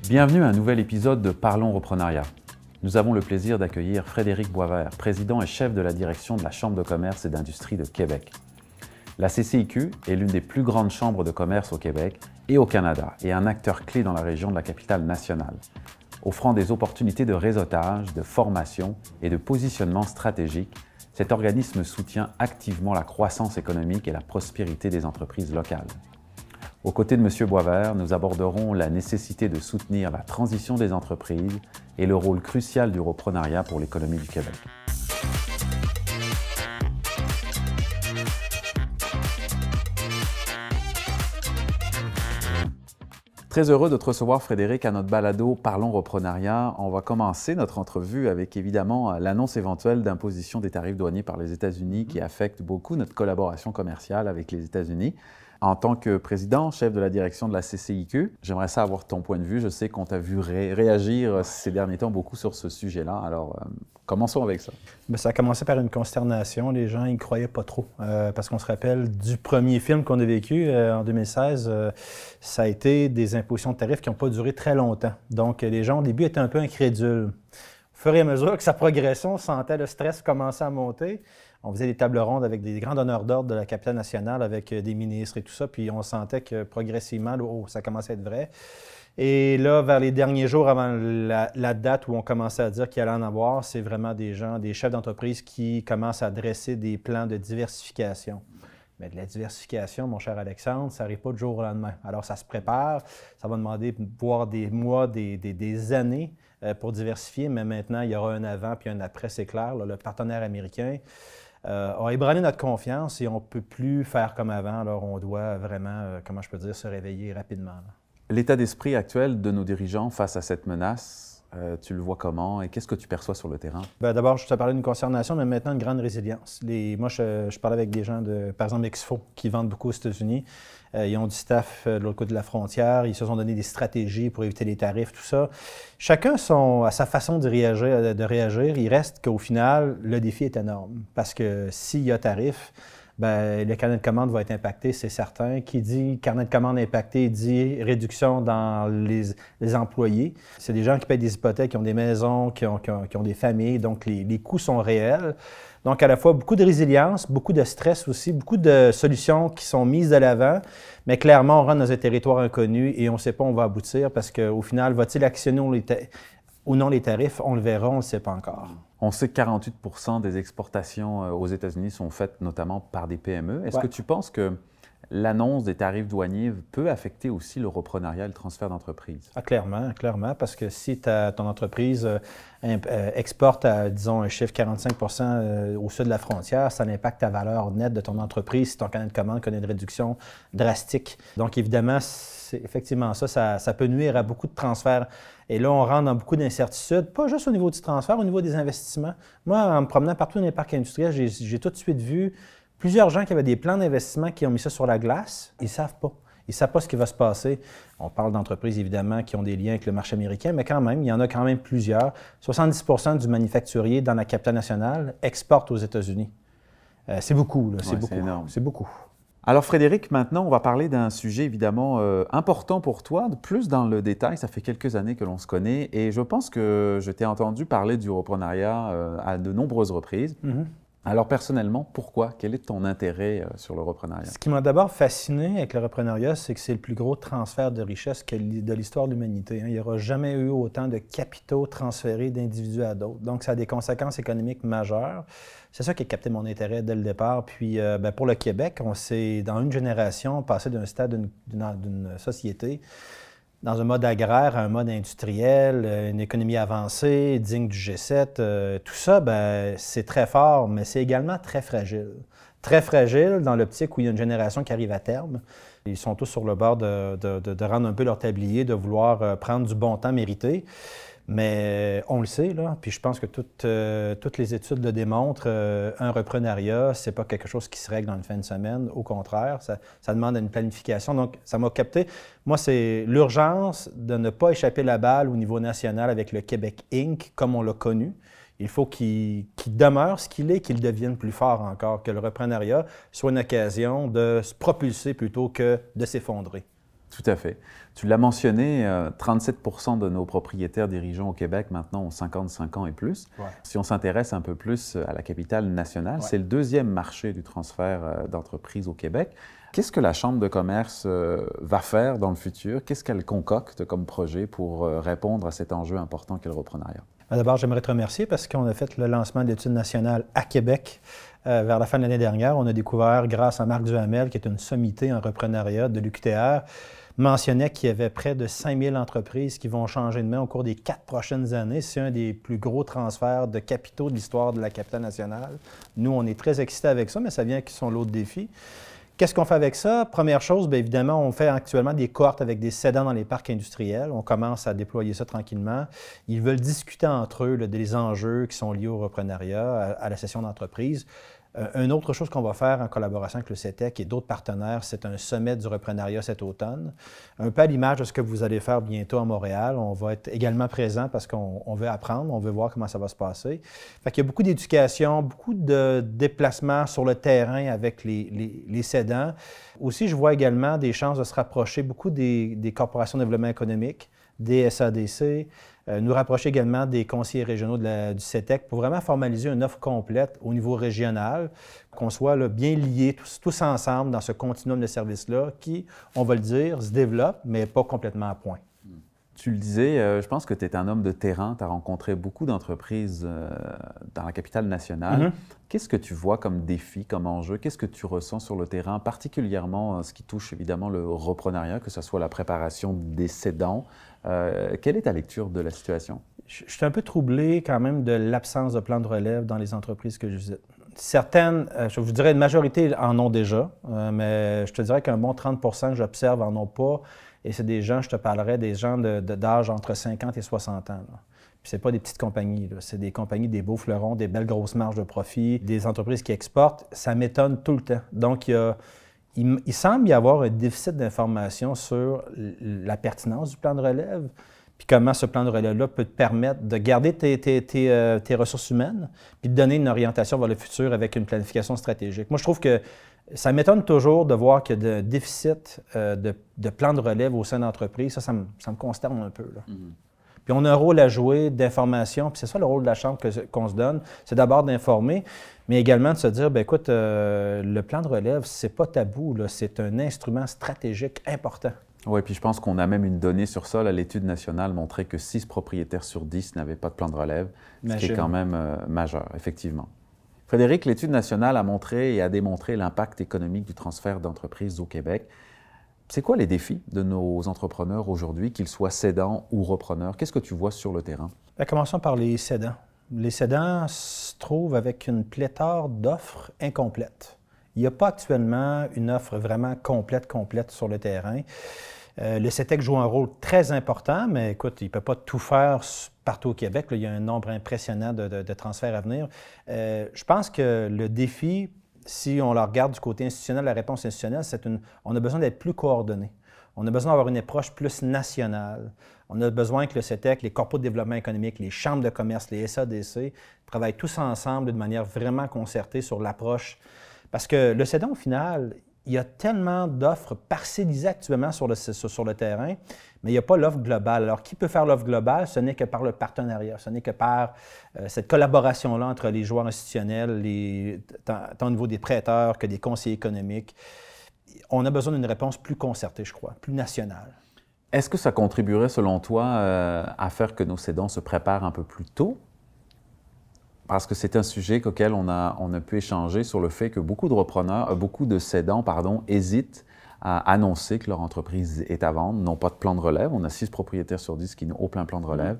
Bienvenue à un nouvel épisode de Parlons Reprenariat. Nous avons le plaisir d'accueillir Frédéric Boisvert, président et chef de la direction de la Chambre de commerce et d'industrie de Québec. La CCIQ est l'une des plus grandes chambres de commerce au Québec et au Canada et un acteur clé dans la région de la capitale nationale, offrant des opportunités de réseautage, de formation et de positionnement stratégique. Cet organisme soutient activement la croissance économique et la prospérité des entreprises locales. Aux côtés de M. Boisvert, nous aborderons la nécessité de soutenir la transition des entreprises et le rôle crucial du reprenariat pour l'économie du Québec. Très heureux de te recevoir, Frédéric, à notre balado Parlons Reprenariat. On va commencer notre entrevue avec évidemment l'annonce éventuelle d'imposition des tarifs douaniers par les États-Unis qui affecte beaucoup notre collaboration commerciale avec les États-Unis. En tant que président, chef de la direction de la CCIQ, j'aimerais ça avoir ton point de vue. Je sais qu'on t'a vu réagir ces derniers temps beaucoup sur ce sujet-là. Alors, commençons avec ça. Bien, ça a commencé par une consternation. Les gens n'y croyaient pas trop. Parce qu'on se rappelle du premier film qu'on a vécu en 2016. Ça a été des impositions de tarifs qui n'ont pas duré très longtemps. Donc, les gens, au début, étaient un peu incrédules. Au fur et à mesure que sa progression, on sentait le stress commencer à monter. On faisait des tables rondes avec des grands donneurs d'ordre de la capitale nationale, avec des ministres et tout ça, puis on sentait que progressivement, ça commençait à être vrai. Et là, vers les derniers jours avant la date où on commençait à dire qu'il allait en avoir, c'est vraiment des gens, des chefs d'entreprise qui commencent à dresser des plans de diversification. Mais de la diversification, mon cher Alexandre, ça n'arrive pas du jour au lendemain. Alors, ça se prépare, ça va demander voire des mois, des années pour diversifier, mais maintenant, il y aura un avant puis un après, c'est clair. Là, le partenaire américain a ébranlé notre confiance et on ne peut plus faire comme avant. Alors, on doit vraiment, comment je peux dire, se réveiller rapidement. Là. L'état d'esprit actuel de nos dirigeants face à cette menace, tu le vois comment et qu'est-ce que tu perçois sur le terrain? Bien, d'abord, je te parlais d'une consternation, mais maintenant une grande résilience. Moi, je parlais avec des gens de, par exemple, Exfo, qui vendent beaucoup aux États-Unis. Ils ont du staff de l'autre côté de la frontière. Ils se sont donné des stratégies pour éviter les tarifs, tout ça. Chacun a sa façon de réagir. Il reste qu'au final, le défi est énorme. Parce que s'il y a tarif, bien, le carnet de commande va être impacté, c'est certain. Qui dit carnet de commande impacté dit réduction dans les employés. C'est des gens qui payent des hypothèques, qui ont des maisons, qui ont des familles, donc les coûts sont réels. Donc, à la fois, beaucoup de résilience, beaucoup de stress aussi, beaucoup de solutions qui sont mises de l'avant, mais clairement, on rentre dans un territoire inconnu et on ne sait pas où on va aboutir parce qu'au final, va-t-il actionner ou non les tarifs? On le verra, on ne le sait pas encore. On sait que 48 % des exportations aux États-Unis sont faites notamment par des PME. Est-ce que tu penses que l'annonce des tarifs douaniers peut affecter aussi le reprenariat et le transfert d'entreprise? Ah, clairement, clairement, parce que si ton entreprise exporte à, disons, un chiffre 45 % au sud de la frontière, ça impacte ta valeur nette de ton entreprise si ton carnet de commande connaît une réduction drastique. Donc, évidemment, effectivement, ça peut nuire à beaucoup de transferts. Et là, on rentre dans beaucoup d'incertitudes, pas juste au niveau du transfert, au niveau des investissements. Moi, en me promenant partout dans les parcs industriels, j'ai tout de suite vu plusieurs gens qui avaient des plans d'investissement qui ont mis ça sur la glace. Ils ne savent pas. Ils ne savent pas ce qui va se passer. On parle d'entreprises, évidemment, qui ont des liens avec le marché américain, mais quand même, il y en a quand même plusieurs. 70 % du manufacturier dans la capitale nationale exporte aux États-Unis. C'est beaucoup, là. C'est beaucoup. C'est énorme. C'est beaucoup. Alors Frédéric, maintenant, on va parler d'un sujet évidemment important pour toi, plus dans le détail. Ça fait quelques années que l'on se connaît et je pense que je t'ai entendu parler du reprenariat à de nombreuses reprises. Mm-hmm. Alors personnellement, pourquoi? Quel est ton intérêt sur le reprenariat? Ce qui m'a d'abord fasciné avec le reprenariat, c'est que c'est le plus gros transfert de richesse de l'histoire de l'humanité. Il n'y aura jamais eu autant de capitaux transférés d'individus à d'autres. Donc, ça a des conséquences économiques majeures. C'est ça qui a capté mon intérêt dès le départ. Puis, pour le Québec, on s'est, dans une génération, passé d'un stade d'une société dans un mode agraire à un mode industriel, une économie avancée, digne du G7. Tout ça, c'est très fort, mais c'est également très fragile. Très fragile dans l'optique où il y a une génération qui arrive à terme. Ils sont tous sur le bord de rendre un peu leur tablier, de vouloir prendre du bon temps mérité. Mais on le sait, là, puis je pense que toutes les études le démontrent, un reprenariat, c'est pas quelque chose qui se règle dans une fin de semaine. Au contraire, ça demande une planification. Donc, ça m'a capté. Moi, c'est l'urgence de ne pas échapper la balle au niveau national avec le Québec Inc., comme on l'a connu. Il faut qu'il demeure ce qu'il est, qu'il devienne plus fort encore, que le reprenariat soit une occasion de se propulser plutôt que de s'effondrer. Tout à fait. Tu l'as mentionné, 37% de nos propriétaires dirigeants au Québec maintenant ont 55 ans et plus. Ouais. Si on s'intéresse un peu plus à la capitale nationale, c'est le deuxième marché du transfert d'entreprises au Québec. Qu'est-ce que la Chambre de commerce va faire dans le futur? Qu'est-ce qu'elle concocte comme projet pour répondre à cet enjeu important qu'est le reprenariat? D'abord, j'aimerais te remercier parce qu'on a fait le lancement de l'étude nationale à Québec vers la fin de l'année dernière. On a découvert, grâce à Marc Duhamel, qui est une sommité en reprenariat de l'UQTR, mentionnait qu'il y avait près de 5000 entreprises qui vont changer de main au cours des 4 prochaines années. C'est un des plus gros transferts de capitaux de l'histoire de la capitale nationale. Nous, on est très excités avec ça, mais ça vient avec son lot de défis. Qu'est-ce qu'on fait avec ça? Première chose, bien évidemment, on fait actuellement des cohortes avec des cédants dans les parcs industriels. On commence à déployer ça tranquillement. Ils veulent discuter entre eux des enjeux qui sont liés au reprenariat, à la cession d'entreprise. Une autre chose qu'on va faire en collaboration avec le CETEC et d'autres partenaires, c'est un sommet du reprenariat cet automne. Un peu à l'image de ce que vous allez faire bientôt à Montréal. On va être également présent parce qu'on veut apprendre, on veut voir comment ça va se passer. Fait qu'il y a beaucoup d'éducation, beaucoup de déplacements sur le terrain avec les cédants. Aussi, je vois également des chances de se rapprocher beaucoup des corporations de développement économique, des SADC, nous rapprocher également des conseillers régionaux du CETEC pour vraiment formaliser une offre complète au niveau régional, qu'on soit là, bien liés tous ensemble dans ce continuum de services-là qui, on va le dire, se développe, mais pas complètement à point. Tu le disais, je pense que tu es un homme de terrain, tu as rencontré beaucoup d'entreprises dans la capitale nationale. Qu'est-ce que tu vois comme défi, comme enjeu? Qu'est-ce que tu ressens sur le terrain, particulièrement ce qui touche évidemment le reprenariat, que ce soit la préparation des cédants? Quelle est ta lecture de la situation? Je suis un peu troublé quand même de l'absence de plan de relève dans les entreprises que je visite. Certaines, je vous dirais une majorité en ont déjà, mais je te dirais qu'un bon 30 que j'observe en ont pas. Et c'est des gens, je te parlerai, des gens d'âge entre 50 et 60 ans. Puis c'est pas des petites compagnies, c'est des compagnies, des beaux fleurons, des belles grosses marges de profit, des entreprises qui exportent. Ça m'étonne tout le temps. Donc, il semble y avoir un déficit d'information sur la pertinence du plan de relève, puis comment ce plan de relève-là peut te permettre de garder tes ressources humaines, puis de donner une orientation vers le futur avec une planification stratégique. Moi, je trouve que ça m'étonne toujours de voir qu'il y a un déficit de plan de relève au sein d'entreprise. Ça me consterne un peu, là. Puis on a un rôle à jouer d'information, puis c'est ça le rôle de la Chambre qu'on se donne, c'est d'abord d'informer, mais également de se dire, bien écoute, le plan de relève, c'est pas tabou, là, c'est un instrument stratégique important. Oui, puis je pense qu'on a même une donnée sur ça. L'étude nationale montrait que 6 propriétaires sur 10 n'avaient pas de plan de relève, ce qui est quand même majeur, effectivement. Frédéric, l'étude nationale a montré et a démontré l'impact économique du transfert d'entreprises au Québec. C'est quoi les défis de nos entrepreneurs aujourd'hui, qu'ils soient cédants ou repreneurs? Qu'est-ce que tu vois sur le terrain? Bien, commençons par les cédants. Les cédants se trouvent avec une pléthore d'offres incomplètes. Il n'y a pas actuellement une offre vraiment complète sur le terrain. Le CETEC joue un rôle très important, mais écoute, il ne peut pas tout faire partout au Québec. Là, il y a un nombre impressionnant de transferts à venir. Je pense que le défi, si on le regarde du côté institutionnel, la réponse institutionnelle, on a besoin d'être plus coordonnés. On a besoin d'avoir une approche plus nationale. On a besoin que le CETEC, les corpos de développement économique, les chambres de commerce, les SADC, travaillent tous ensemble de manière vraiment concertée sur l'approche. Parce que le cédant, au final, il y a tellement d'offres parcellisées actuellement sur le terrain, mais il n'y a pas l'offre globale. Alors, qui peut faire l'offre globale? Ce n'est que par le partenariat, ce n'est que par cette collaboration-là entre les joueurs institutionnels, tant au niveau des prêteurs que des conseillers économiques. On a besoin d'une réponse plus concertée, je crois, plus nationale. Est-ce que ça contribuerait, selon toi, à faire que nos cédants se préparent un peu plus tôt? Parce que c'est un sujet auquel on a pu échanger sur le fait que beaucoup de cédants, hésitent à annoncer que leur entreprise est à vendre, n'ont pas de plan de relève. On a 6 propriétaires sur 10 qui n'ont aucun plan de relève.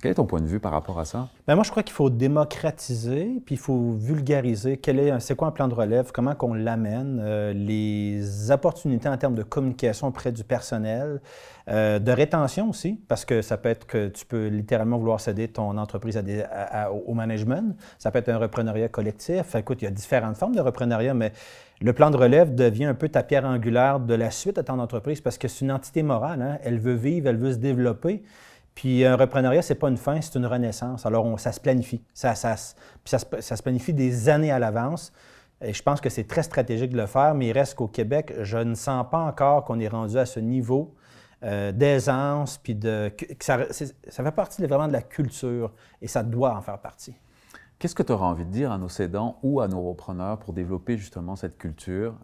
Quel est ton point de vue par rapport à ça? Bien, moi, je crois qu'il faut démocratiser, puis il faut vulgariser c'est quoi un plan de relève, comment qu'on l'amène, les opportunités en termes de communication auprès du personnel, de rétention aussi, parce que ça peut être que tu peux littéralement vouloir céder ton entreprise au management. Ça peut être un reprenariat collectif. Écoute, il y a différentes formes de reprenariat, mais le plan de relève devient un peu ta pierre angulaire de la suite à ton entreprise parce que c'est une entité morale. Hein? Elle veut vivre, elle veut se développer. Puis un reprenariat, ce n'est pas une fin, c'est une renaissance. Alors, ça se planifie. Ça se planifie des années à l'avance. Et je pense que c'est très stratégique de le faire, mais il reste qu'au Québec, je ne sens pas encore qu'on est rendu à ce niveau d'aisance, puis ça fait partie vraiment de la culture, et ça doit en faire partie. Qu'est-ce que tu auras envie de dire à nos cédants ou à nos repreneurs pour développer justement cette culture?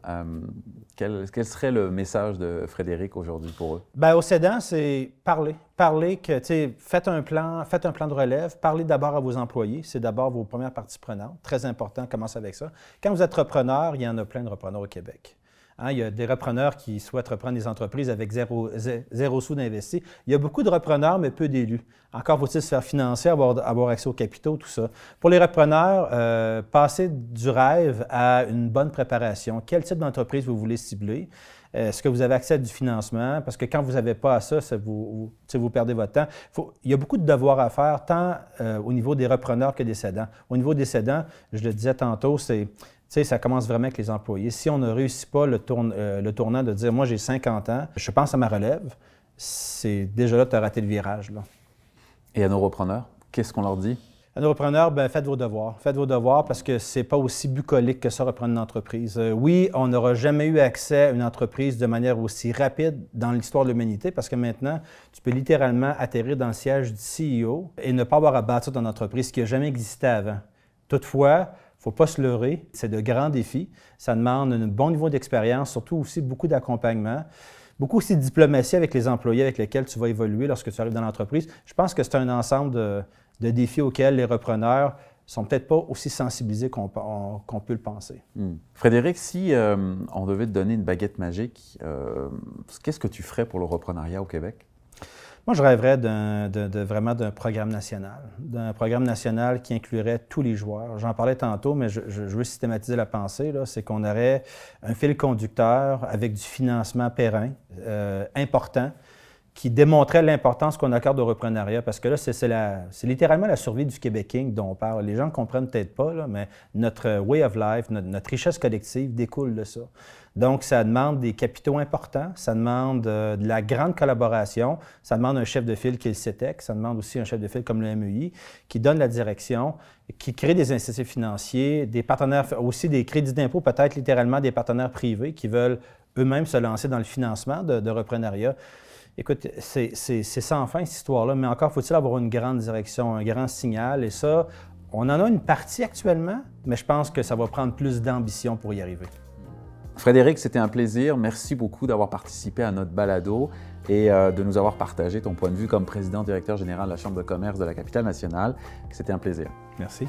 Quel serait le message de Frédéric aujourd'hui pour eux? Bien, aux cédants, c'est parler. Parler que, tu sais, faites un plan de relève. Parlez d'abord à vos employés. C'est d'abord vos premières parties prenantes. Très important, commencez avec ça. Quand vous êtes repreneur, il y en a plein de repreneurs au Québec. Hein, il y a des repreneurs qui souhaitent reprendre des entreprises avec zéro sous d'investi. Il y a beaucoup de repreneurs, mais peu d'élus. Encore faut-il se faire financer, avoir accès aux capitaux, tout ça. Pour les repreneurs, passez du rêve à une bonne préparation. Quel type d'entreprise vous voulez cibler? Est-ce que vous avez accès à du financement? Parce que quand vous n'avez pas à ça, vous perdez votre temps. Il y a beaucoup de devoirs à faire, tant au niveau des repreneurs que des cédants. Au niveau des cédants, je le disais tantôt, ça commence vraiment avec les employés. Si on ne réussit pas le tournant de dire « moi, j'ai 50 ans, je pense à ma relève », c'est déjà là, tu as raté le virage, là. Et à nos repreneurs, qu'est-ce qu'on leur dit? À nos repreneurs, bien, faites vos devoirs. Faites vos devoirs parce que c'est pas aussi bucolique que ça, reprendre une entreprise. Oui, on n'aura jamais eu accès à une entreprise de manière aussi rapide dans l'histoire de l'humanité parce que maintenant, tu peux littéralement atterrir dans le siège du CEO et ne pas avoir à bâtir ton entreprise, ce qui n'a jamais existé avant. Toutefois, il ne faut pas se leurrer, c'est de grands défis. Ça demande un bon niveau d'expérience, surtout aussi beaucoup d'accompagnement, beaucoup aussi de diplomatie avec les employés avec lesquels tu vas évoluer lorsque tu arrives dans l'entreprise. Je pense que c'est un ensemble de défis auxquels les repreneurs ne sont peut-être pas aussi sensibilisés qu'on peut le penser. Frédéric, si on devait te donner une baguette magique, qu'est-ce que tu ferais pour le reprenariat au Québec? Moi, je rêverais vraiment d'un programme national qui inclurait tous les joueurs. J'en parlais tantôt, mais je veux systématiser la pensée, c'est qu'on aurait un fil conducteur avec du financement périn, important, qui démontrait l'importance qu'on accorde au reprenariat, parce que là, c'est littéralement la survie du Québéking dont on parle. Les gens ne comprennent peut-être pas, là, mais notre way of life, notre richesse collective découle de ça. Donc, ça demande des capitaux importants, ça demande de la grande collaboration, ça demande un chef de file qui est le CETEC, ça demande aussi un chef de file comme le MEI, qui donne la direction, qui crée des incitatifs financiers, des partenaires, aussi des crédits d'impôt, peut-être littéralement des partenaires privés qui veulent eux-mêmes se lancer dans le financement de reprenariat. Écoute, c'est sans fin, cette histoire-là, mais encore faut-il avoir une grande direction, un grand signal, et ça, on en a une partie actuellement, mais je pense que ça va prendre plus d'ambition pour y arriver. Frédéric, c'était un plaisir. Merci beaucoup d'avoir participé à notre balado et de nous avoir partagé ton point de vue comme président-directeur général de la Chambre de commerce de la Capitale nationale. C'était un plaisir. Merci.